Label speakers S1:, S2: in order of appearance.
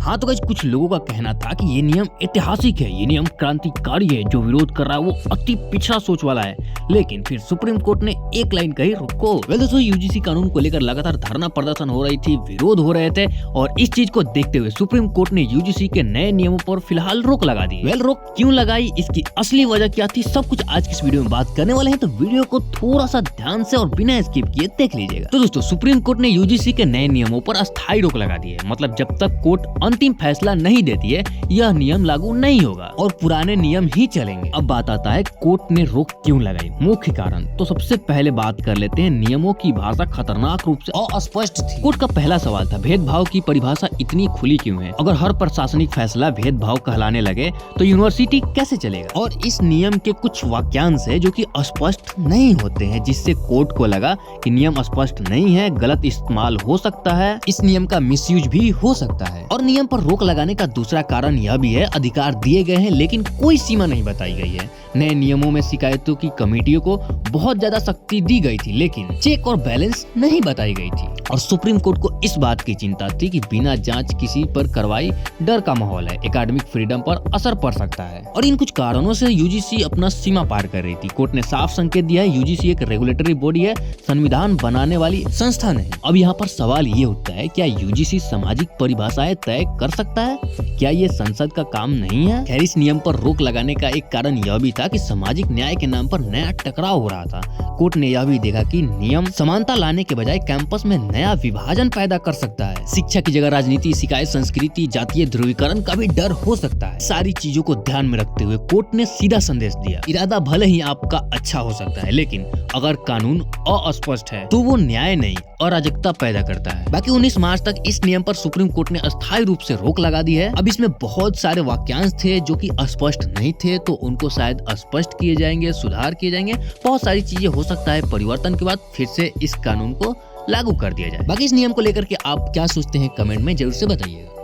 S1: हाँ तो गाइस, कुछ लोगों का कहना था कि ये नियम ऐतिहासिक है, ये नियम क्रांतिकारी है, जो विरोध कर रहा है वो अति पिछड़ा सोच वाला है। लेकिन फिर सुप्रीम कोर्ट ने एक लाइन कही, रुको। वेल दोस्तों, यूजीसी कानून को लेकर लगातार धरना प्रदर्शन हो रही थी, विरोध हो रहे थे, और इस चीज को देखते हुए सुप्रीम कोर्ट ने यूजीसी के नए नियमों पर फिलहाल रोक लगा दी। वेल, रोक क्यों लगाई, इसकी असली वजह क्या थी, सब कुछ आज की इस वीडियो में बात करने वाले हैं, तो वीडियो को थोड़ा सा ध्यान से और बिना स्किप किए देख लीजिएगा। तो दोस्तों, सुप्रीम कोर्ट ने यूजीसी के नए नियमों पर अस्थायी रोक लगा दी है। मतलब जब तक कोर्ट अंतिम फैसला नहीं देती है, यह नियम लागू नहीं होगा और पुराने नियम ही चलेंगे। अब बात आता है कोर्ट ने रोक क्यों लगाई, मुख्य कारण। तो सबसे पहले बात कर लेते हैं, नियमों की भाषा खतरनाक रूप से अस्पष्ट थी। कोर्ट का पहला सवाल था, भेदभाव की परिभाषा इतनी खुली क्यों है? अगर हर प्रशासनिक फैसला भेदभाव कहलाने लगे तो यूनिवर्सिटी कैसे चलेगा? और इस नियम के कुछ वाक्यांश है जो कि स्पष्ट नहीं होते हैं, जिससे कोर्ट को लगा कि नियम स्पष्ट नहीं है, गलत इस्तेमाल हो सकता है, इस नियम का मिसयूज भी हो सकता है। और नियम पर रोक लगाने का दूसरा कारण यह भी है, अधिकार दिए गए हैं लेकिन कोई सीमा नहीं बताई गई है। नए नियमों में शिकायतों की कमेटियों को बहुत ज्यादा शक्ति दी गई थी, लेकिन चेक और बैलेंस नहीं बताई गई थी। और सुप्रीम कोर्ट को इस बात की चिंता थी कि बिना जांच किसी पर कार्रवाई, डर का माहौल है, एकेडमिक फ्रीडम पर असर पड़ सकता है। और इन कुछ कारणों से यूजीसी अपना सीमा पार कर रही थी। कोर्ट ने साफ संकेत दिया है, यूजीसी एक रेगुलेटरी बॉडी है, संविधान बनाने वाली संस्था नहीं। अब यहाँ पर सवाल ये उठता है, क्या यूजीसी सामाजिक परिभाषाएं तय कर सकता है? क्या ये संसद का काम नहीं है? खैर, इस नियम पर रोक लगाने का एक कारण यह भी था कि सामाजिक न्याय के नाम पर नया टकराव हो रहा था। कोर्ट ने यह भी देखा कि नियम समानता लाने के बजाय कैंपस में नया विभाजन पैदा कर सकता है। शिक्षा की जगह राजनीति, शिकायत संस्कृति, जातीय ध्रुवीकरण का भी डर हो सकता है। सारी चीजों को ध्यान में रखते हुए कोर्ट ने सीधा संदेश दिया, इरादा भले ही आपका अच्छा हो सकता है, लेकिन अगर कानून अस्पष्ट है तो वो न्याय नहीं, अराजकता पैदा करता है। बाकी 19 मार्च तक इस नियम पर सुप्रीम कोर्ट ने अस्थायी रूप से रोक लगा दी है। अब इसमें बहुत सारे वाक्यांश थे जो कि अस्पष्ट नहीं थे, तो उनको शायद स्पष्ट किए जाएंगे, सुधार किए जाएंगे। बहुत सारी चीजें हो सकता है परिवर्तन के बाद फिर से इस कानून को लागू कर दिया जाए। बाकी इस नियम को लेकर के आप क्या सोचते हैं, कमेंट में जरूर से बताइएगा।